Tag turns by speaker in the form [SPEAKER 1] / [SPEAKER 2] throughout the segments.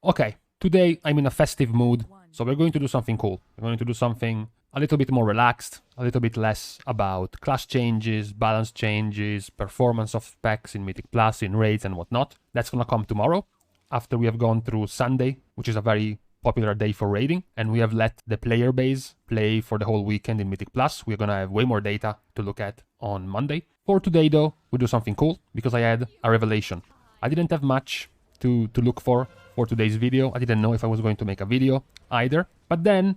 [SPEAKER 1] Okay, today I'm in a festive mood, so we're going to do something cool. We're going to do something a little bit more relaxed, a little bit less about class changes, balance changes, performance of specs in Mythic Plus, in raids and whatnot. That's gonna come tomorrow, after we have gone through Sunday, which is a very popular day for raiding, and we have let the player base play for the whole weekend in Mythic Plus. We're gonna have way more data to look at on Monday. For today though, we do something cool, because I had a revelation. I didn't have much to look for today's video. I didn't know if I was going to make a video either, but then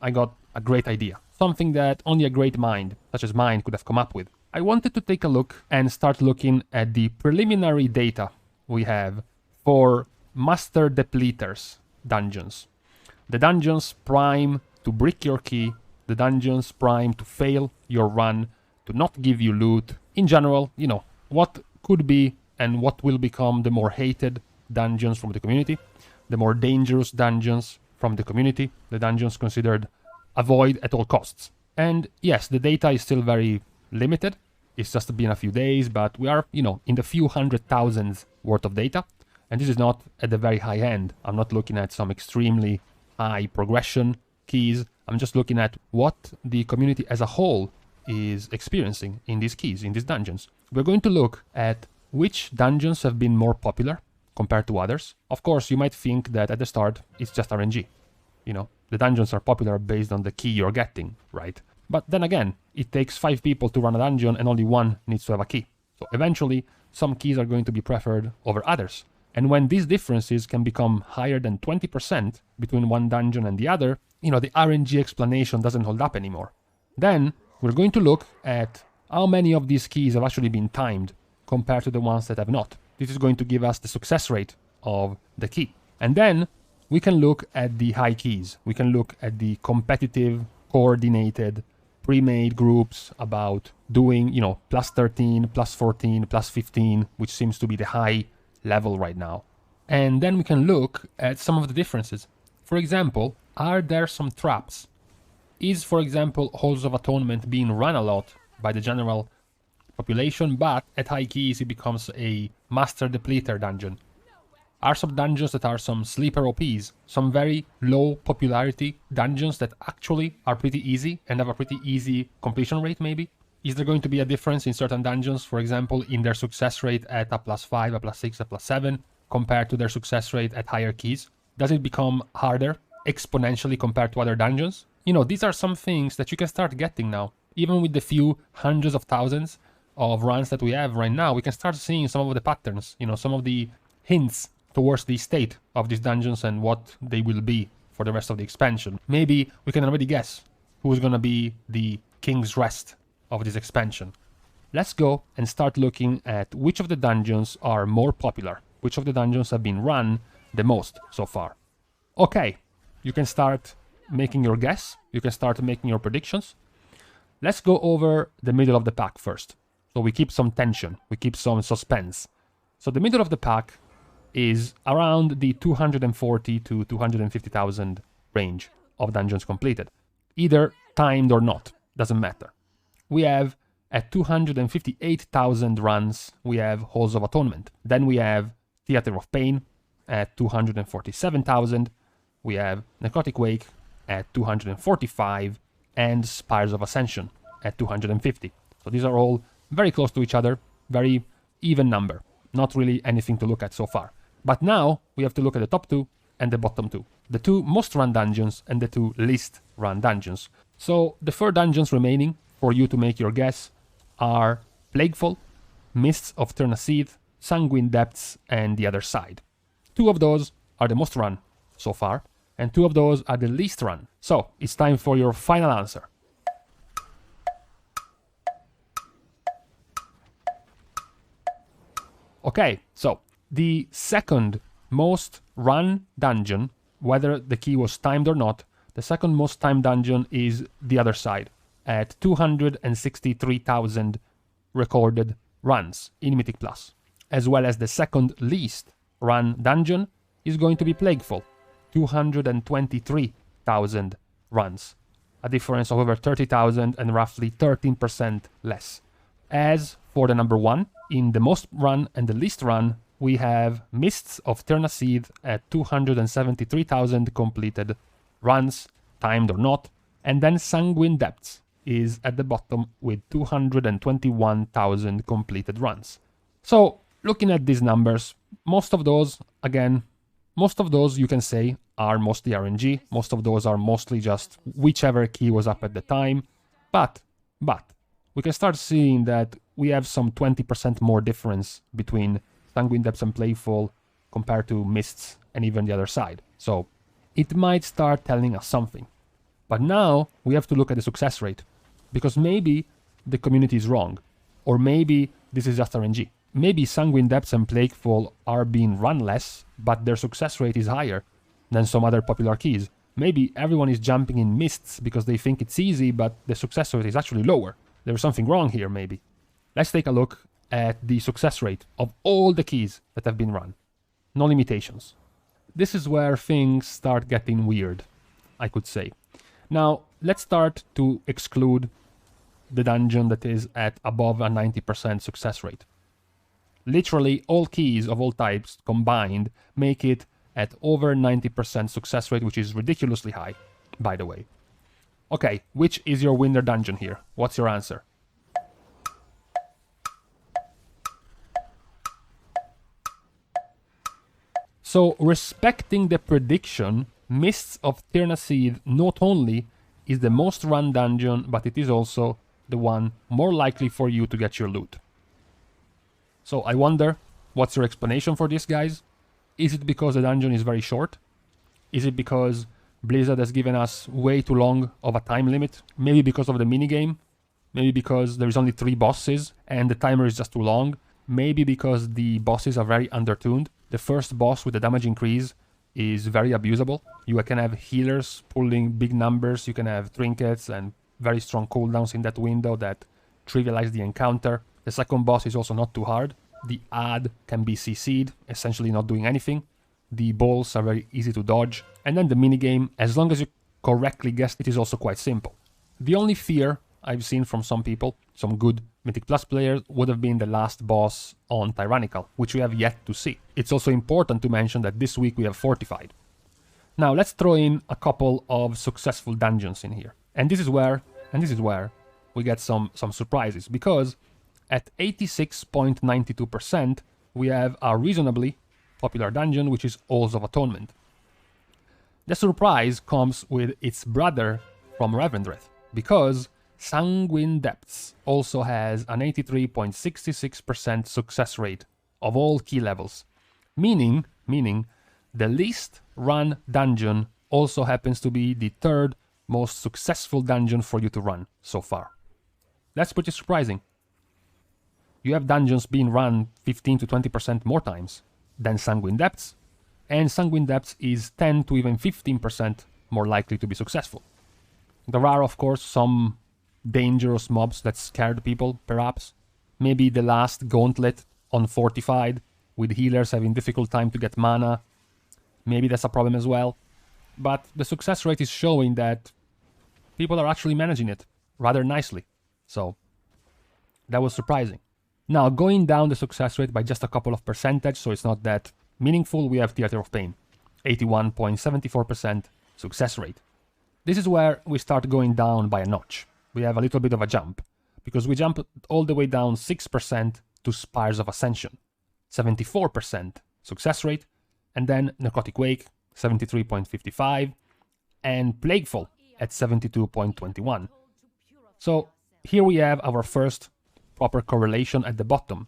[SPEAKER 1] I got a great idea. Something that only a great mind, such as mine, could have come up with. I wanted to take a look and start looking at the preliminary data we have for Master Depleters dungeons. The dungeons prime to brick your key, the dungeons prime to fail your run, to not give you loot. In general, you know, what could be and what will become the more hated dungeons from the community, the more dangerous dungeons from the community, the dungeons considered avoid at all costs. And yes, the data is still very limited. It's just been a few days, but we are, you know, in the few hundred thousands worth of data. And this is not at the very high end. I'm not looking at some extremely high progression keys. I'm just looking at what the community as a whole is experiencing in these keys, in these dungeons. We're going to look at which dungeons have been more popular compared to others. Of course, you might think that at the start it's just RNG. You know, the dungeons are popular based on the key you're getting, right? But then again, it takes 5 people to run a dungeon and only 1 needs to have a key. So eventually, some keys are going to be preferred over others. And when these differences can become higher than 20% between one dungeon and the other, you know, the RNG explanation doesn't hold up anymore. Then we're going to look at how many of these keys have actually been timed compared to the ones that have not. This is going to give us the success rate of the key. And then we can look at the high keys. We can look at the competitive, coordinated, pre-made groups about doing, you know, plus 13, plus 14, plus 15, which seems to be the high level right now. And then we can look at some of the differences. For example, are there some traps? Is, for example, Halls of Atonement being run a lot by the general population, but at high keys it becomes a Master Depleter dungeon? Are some dungeons that are some sleeper OPs, some very low popularity dungeons that actually are pretty easy and have a pretty easy completion rate maybe? Is there going to be a difference in certain dungeons, for example, in their success rate at a +5, a +6, a +7, compared to their success rate at higher keys? Does it become harder exponentially compared to other dungeons? You know, these are some things that you can start getting now. Even with the few hundreds of thousands of runs that we have right now, we can start seeing some of the patterns, you know, some of the hints towards the state of these dungeons and what they will be for the rest of the expansion. Maybe we can already guess who's gonna be the King's Rest of this expansion. Let's go and start looking at which of the dungeons are more popular, which of the dungeons have been run the most so far. Okay, you can start making your guess, you can start making your predictions. Let's go over the middle of the pack first. So we keep some tension, we keep some suspense. So the middle of the pack is around the 240 to 250,000 range of dungeons completed. Either timed or not, doesn't matter. We have at 258,000 runs, we have Halls of Atonement. Then we have Theater of Pain at 247,000. We have Necrotic Wake at 245 and Spires of Ascension at 250. So these are all very close to each other, very even number. Not really anything to look at so far. But now we have to look at the top 2 and the bottom 2. The 2 most run dungeons and the 2 least run dungeons. So the 4 dungeons remaining for you to make your guess are Plagueful, Mists of Ternaseed, Sanguine Depths, and The Other Side. 2 of those are the most run so far, and 2 of those are the least run. So it's time for your final answer. Okay, so the second most run dungeon, whether the key was timed or not, the second most timed dungeon is The Other Side at 263,000 recorded runs in Mythic Plus. As well as the second least run dungeon is going to be Plagueful, 223,000 runs. A difference of over 30,000 and roughly 13% less. As for the number 1, in the most run and the least run, we have Mists of Ternaseed at 273,000 completed runs, timed or not, and then Sanguine Depths is at the bottom with 221,000 completed runs. So, looking at these numbers, most of those you can say are mostly RNG, most of those are mostly just whichever key was up at the time, but we can start seeing that we have some 20% more difference between Sanguine Depths and Playful compared to Mists and even the other side. So it might start telling us something. But now we have to look at the success rate, because maybe the community is wrong, or maybe this is just RNG. Maybe Sanguine Depths and Plaguefall are being run less, but their success rate is higher than some other popular keys. Maybe everyone is jumping in Mists because they think it's easy, but the success rate is actually lower. There's something wrong here, maybe. Let's take a look at the success rate of all the keys that have been run. No limitations. This is where things start getting weird, I could say. Now, let's start to exclude the dungeon that is at above a 90% success rate. Literally, all keys of all types combined make it at over 90% success rate, which is ridiculously high, by the way. Okay, which is your winner dungeon here? What's your answer? So, respecting the prediction, Mists of Ternaseed not only is the most run dungeon, but it is also the one more likely for you to get your loot. So I wonder, what's your explanation for this, guys? Is it because the dungeon is very short? Is it because Blizzard has given us way too long of a time limit? Maybe because of the minigame? Maybe because there's only 3 bosses and the timer is just too long? Maybe because the bosses are very undertuned? The first boss with the damage increase is very abusable. You can have healers pulling big numbers, you can have trinkets and very strong cooldowns in that window that trivialize the encounter. The second boss is also not too hard. The ad can be CC'd, essentially not doing anything. The balls are very easy to dodge. And then the minigame, as long as you correctly guess, it is also quite simple. The only fear I've seen from some people, some good Mythic Plus players, would have been the last boss on Tyrannical, which we have yet to see. It's also important to mention that this week we have Fortified. Now let's throw in a couple of successful dungeons in here. And this is where we get some surprises, because at 86.92%, we have a reasonably popular dungeon, which is Halls of Atonement. The surprise comes with its brother from Revendreth, because Sanguine Depths also has an 83.66% success rate of all key levels, meaning the least run dungeon also happens to be the third most successful dungeon for you to run so far. That's pretty surprising. You have dungeons being run 15 to 20% more times than Sanguine Depths, and Sanguine Depths is 10 to even 15% more likely to be successful. There are, of course, some dangerous mobs that scared people, perhaps. Maybe the last gauntlet on Fortified, with healers having difficult time to get mana. Maybe that's a problem as well. But the success rate is showing that people are actually managing it rather nicely. So, that was surprising. Now, going down the success rate by just a couple of percentage, so it's not that meaningful, we have Theater of Pain. 81.74% success rate. This is where we start going down by a notch. We have a little bit of a jump, because we jump all the way down 6% to Spires of Ascension. 74% success rate, and then Necrotic Wake, 73.55, and Plagueful at 72.21. So here we have our first proper correlation at the bottom.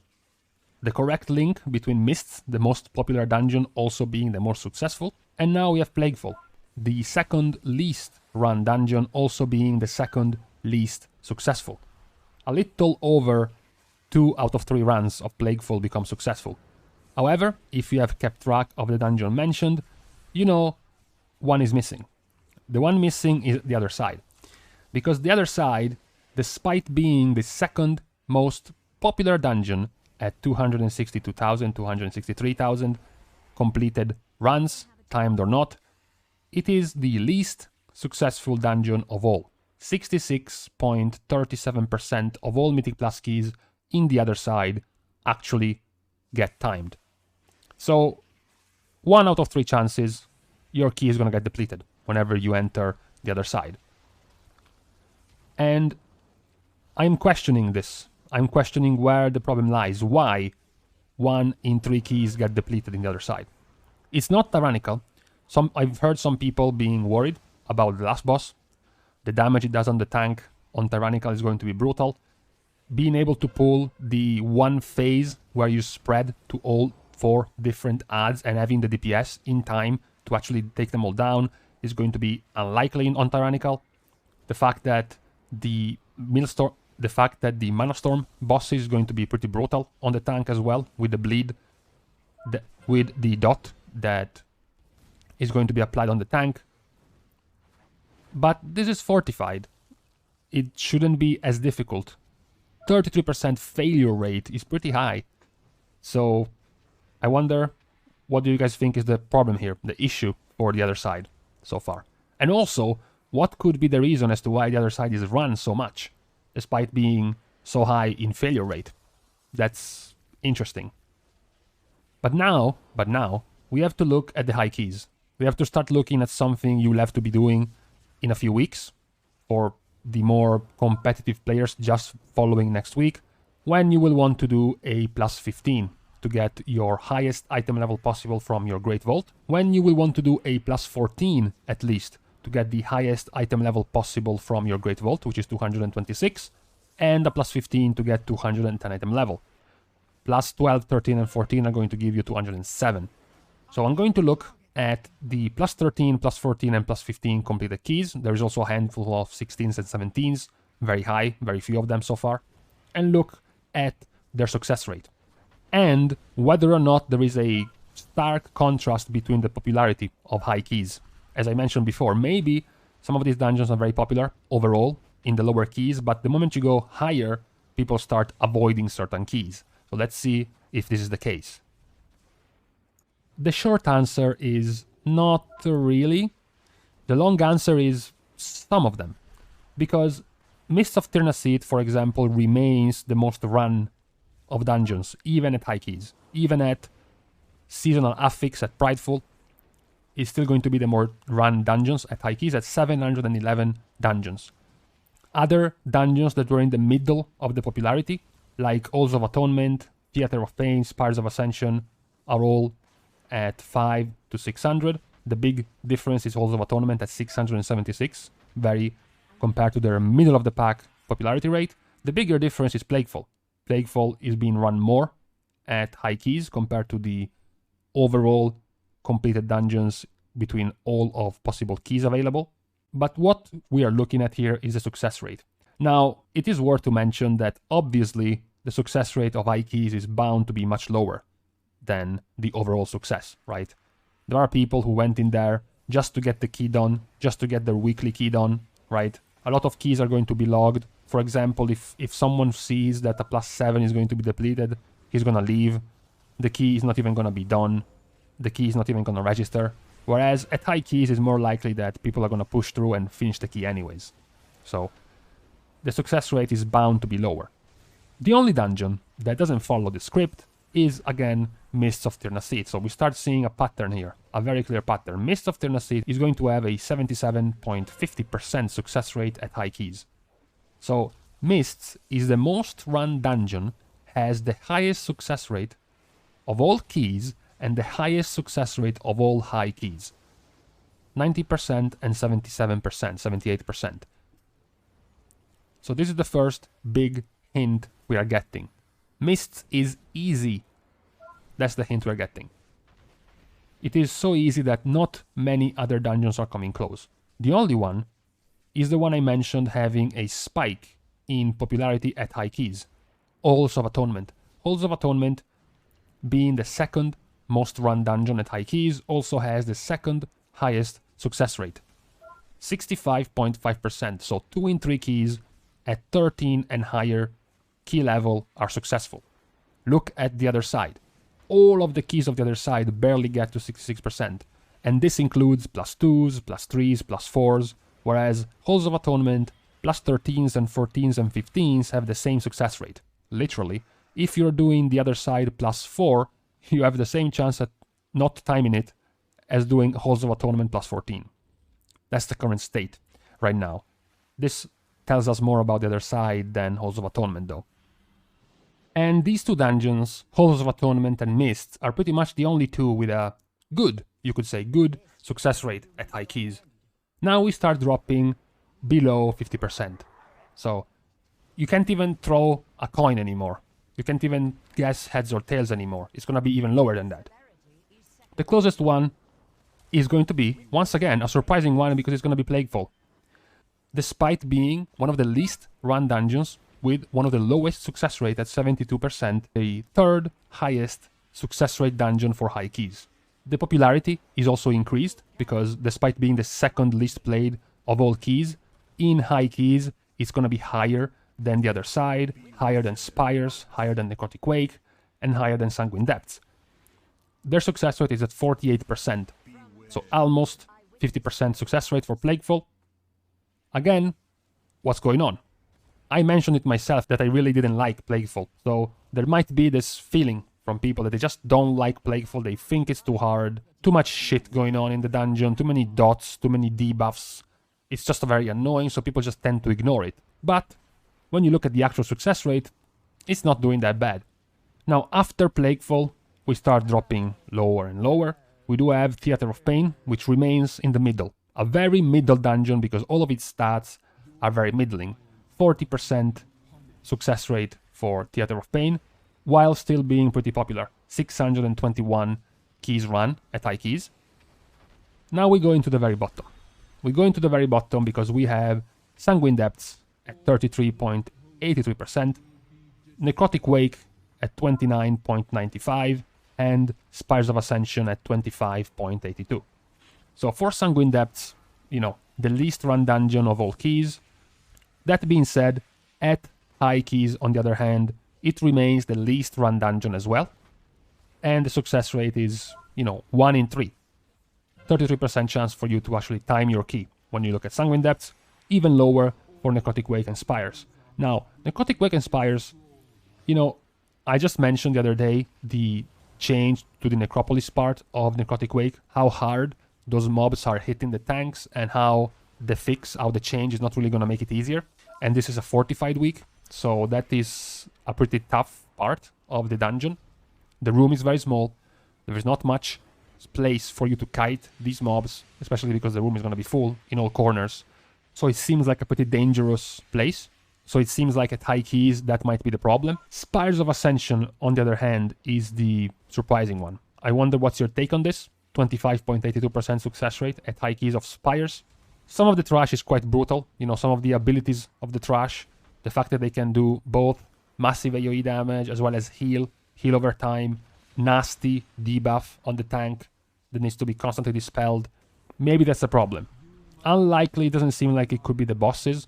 [SPEAKER 1] The correct link between Mists, the most popular dungeon, also being the most successful, and now we have Plagueful, the second least run dungeon, also being the second least successful. A little over 2 out of 3 runs of Plagueful become successful. However, if you have kept track of the dungeon mentioned, you know one is missing. The one missing is the other side. Because the other side, despite being the second most popular dungeon at 262,000, 263,000 completed runs, timed or not, it is the least successful dungeon of all. 66.37% of all Mythic Plus keys in the other side actually get timed. So 1 out of 3 chances your key is going to get depleted whenever you enter the other side. And I'm questioning this. I'm questioning where the problem lies. Why 1 in 3 keys get depleted in the other side? It's not tyrannical. I've heard some people being worried about the last boss. The damage it does on the tank on tyrannical is going to be brutal. Being able to pull the one phase where you spread to all 4 different adds and having the DPS in time to actually take them all down is going to be unlikely on tyrannical. The fact that the Mana Storm boss is going to be pretty brutal on the tank as well, with the bleed, with the dot that is going to be applied on the tank. But this is fortified. It shouldn't be as difficult. 33% failure rate is pretty high. So I wonder, what do you guys think is the problem here, the issue for the other side so far? And also, what could be the reason as to why the other side is run so much, despite being so high in failure rate? That's interesting. But now, we have to look at the high keys. We have to start looking at something you'll have to be doing in a few weeks, or the more competitive players just following next week, when you will want to do a plus 15 to get your highest item level possible from your Great Vault, when you will want to do a plus 14 at least to get the highest item level possible from your Great Vault, which is 226, and a plus 15 to get 210 item level. Plus 12, 13, and 14 are going to give you 207. So I'm going to look at the plus 13, plus 14, and plus 15 completed keys. There is also a handful of 16s and 17s, very high, very few of them so far, and look at their success rate. And whether or not there is a stark contrast between the popularity of high keys. As I mentioned before, maybe some of these dungeons are very popular overall in the lower keys, but the moment you go higher, people start avoiding certain keys. So let's see if this is the case. The short answer is not really. The long answer is some of them. Because Mists of Tirnaseed, for example, remains the most run of dungeons, even at high keys. Even at Seasonal Affix at Prideful, is still going to be the more run dungeons at high keys at 711 dungeons. Other dungeons that were in the middle of the popularity, like Halls of Atonement, Theater of Pain, Spires of Ascension, are all at 5 to 600. The big difference is Halls of Atonement at 676, very compared to their middle of the pack popularity rate. The bigger difference is Plaguefall. Plaguefall is being run more at high keys compared to the overall completed dungeons between all of possible keys available. But what we are looking at here is the success rate. Now, it is worth to mention that obviously the success rate of high keys is bound to be much lower than the overall success, right? There are people who went in there just to get the key done, just to get their weekly key done, right? A lot of keys are going to be logged. For example, if someone sees that a plus 7 is going to be depleted, he's going to leave. The key is not even going to be done. The key is not even going to register. Whereas at high keys, it's more likely that people are going to push through and finish the key anyways. So the success rate is bound to be lower. The only dungeon that doesn't follow the script is, again, Mists of Tirnaseed. So we start seeing a pattern here, a very clear pattern. Mists of Tirnaseed is going to have a 77.50% success rate at high keys. So Mists is the most run dungeon, has the highest success rate of all keys and the highest success rate of all high keys. 90% and 77%, 78%. So this is the first big hint we are getting. Mists is easy. That's the hint we're getting. It is so easy that not many other dungeons are coming close. The only one is the one I mentioned having a spike in popularity at high keys. Halls of Atonement. Halls of Atonement, being the second most run dungeon at high keys, also has the second highest success rate. 65.5%, so 2 in 3 keys at 13 and higher key level are successful. Look at the other side. All of the keys of the other side barely get to 66%, and this includes plus 2s, plus 3s, plus 4s, whereas Halls of Atonement, plus 13s and 14s and 15s have the same success rate. Literally, if you're doing the other side plus 4, you have the same chance at not timing it as doing Halls of Atonement plus 14. That's the current state right now. This tells us more about the other side than Halls of Atonement, though. And these two dungeons, Halls of Atonement and Mists, are pretty much the only two with a good, you could say, good success rate at high keys. Now we start dropping below 50%. So you can't even throw a coin anymore. You can't even guess heads or tails anymore. It's gonna be even lower than that. The closest one is going to be, once again, a surprising one because it's gonna be Plaguefall. Despite being one of the least run dungeons with one of the lowest success rate at 72%, the third highest success rate dungeon for high keys. The popularity is also increased because despite being the second least played of all keys, in high keys it's gonna be higher than the other side, higher than Spires, higher than Necrotic Wake, and higher than Sanguine Depths. Their success rate is at 48%, so almost 50% success rate for Plaguefall. Again, what's going on? I mentioned it myself that I really didn't like Plaguefall, so there might be this feeling from people that they just don't like Plaguefall, they think it's too hard, too much shit going on in the dungeon, too many dots, too many debuffs. It's just very annoying, so people just tend to ignore it. But when you look at the actual success rate, it's not doing that bad. Now, after Plaguefall, we start dropping lower and lower. We do have Theater of Pain, which remains in the middle. A very middle dungeon because all of its stats are very middling. 40% success rate for Theater of Pain, while still being pretty popular. 621 keys run at high keys. Now we go into the very bottom. We go into the very bottom because we have Sanguine Depths at 33.83%, Necrotic Wake at 29.95%, and Spires of Ascension at 25.82%. So for Sanguine Depths, you know, the least run dungeon of all keys. That being said, at high keys, on the other hand, it remains the least run dungeon as well. And the success rate is, you know, 1 in 3. 33% chance for you to actually time your key when you look at Sanguine Depths, even lower for Necrotic Wake and Spires. Now, Necrotic Wake and Spires, you know, I just mentioned the other day the change to the Necropolis part of Necrotic Wake, how hard those mobs are hitting the tanks and how the change is not really going to make it easier. And this is a fortified week, so that is a pretty tough part of the dungeon. The room is very small, there is not much place for you to kite these mobs, especially because the room is going to be full in all corners. So it seems like a pretty dangerous place. So it seems like at high keys that might be the problem. Spires of Ascension, on the other hand, is the surprising one. I wonder what's your take on this? 25.82% success rate at high keys of Spires. Some of the trash is quite brutal. You know, some of the abilities of the trash, the fact that they can do both massive AoE damage as well as heal over time, nasty debuff on the tank that needs to be constantly dispelled. Maybe that's a problem. Unlikely, it doesn't seem like it could be the bosses.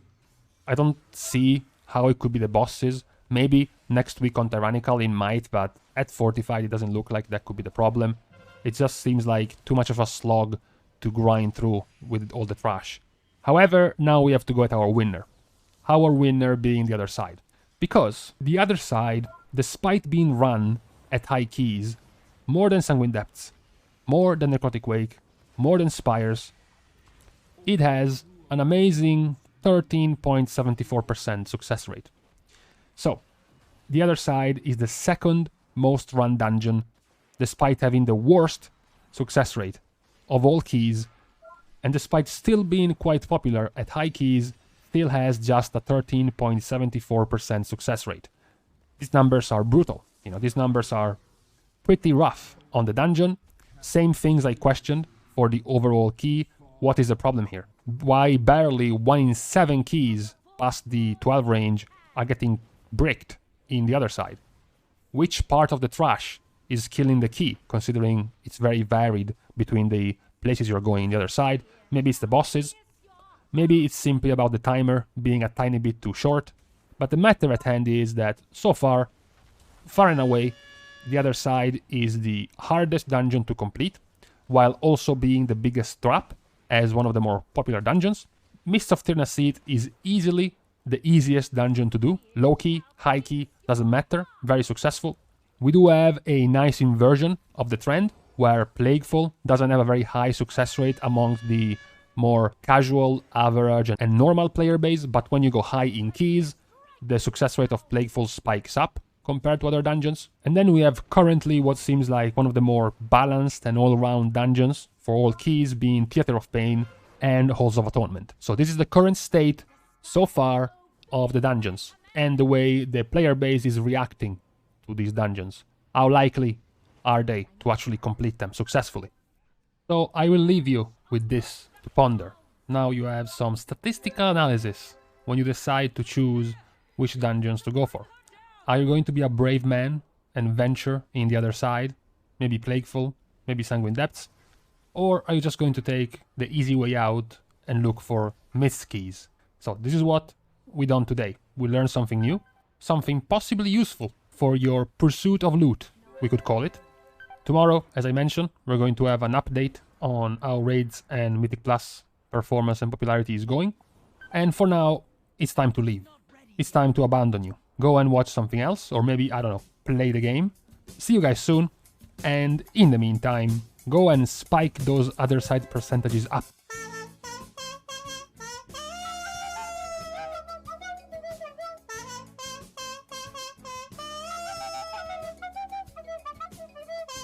[SPEAKER 1] I don't see how it could be the bosses. Maybe next week on Tyrannical it might, but at Fortified it doesn't look like that could be the problem. It just seems like too much of a slog to grind through with all the trash. However, now we have to go at our winner. Our winner being the other side. Because the other side, despite being run at high keys, more than Sanguine Depths, more than Necrotic Wake, more than Spires, it has an amazing 13.74% success rate. So, the other side is the second most run dungeon, despite having the worst success rate of all keys, and despite still being quite popular at high keys, still has just a 13.74% success rate. These numbers are brutal. You know, these numbers are pretty rough on the dungeon. Same things I questioned for the overall key. What is the problem here? Why barely 1 in 7 keys past the 12 range are getting bricked in the other side? Which part of the trash is killing the key, considering it's very varied between the places you're going in the other side? Maybe it's the bosses. Maybe it's simply about the timer being a tiny bit too short. But the matter at hand is that so far and away, the other side is the hardest dungeon to complete, while also being the biggest trap as one of the more popular dungeons. Mists of Tir-Nasit is easily the easiest dungeon to do. Low key, high key, doesn't matter. Very successful. We do have a nice inversion of the trend, where Plagueful doesn't have a very high success rate amongst the more casual, average, and normal player base, but when you go high in keys, the success rate of Plagueful spikes up compared to other dungeons. And then we have currently what seems like one of the more balanced and all-round dungeons for all keys, being Theater of Pain and Halls of Atonement. So this is the current state so far of the dungeons and the way the player base is reacting to these dungeons. How likely are they to actually complete them successfully? So I will leave you with this to ponder. Now you have some statistical analysis when you decide to choose which dungeons to go for. Are you going to be a brave man and venture in the other side, maybe Plagueful, maybe Sanguine Depths? Or are you just going to take the easy way out and look for Myth keys? So this is what we done today. We learned something new, something possibly useful for your pursuit of loot, we could call it. Tomorrow, as I mentioned, we're going to have an update on how Raids and Mythic Plus performance and popularity is going. And for now, it's time to leave. It's time to abandon you. Go and watch something else, or maybe, I don't know, play the game. See you guys soon, and in the meantime, go and spike those other side percentages up.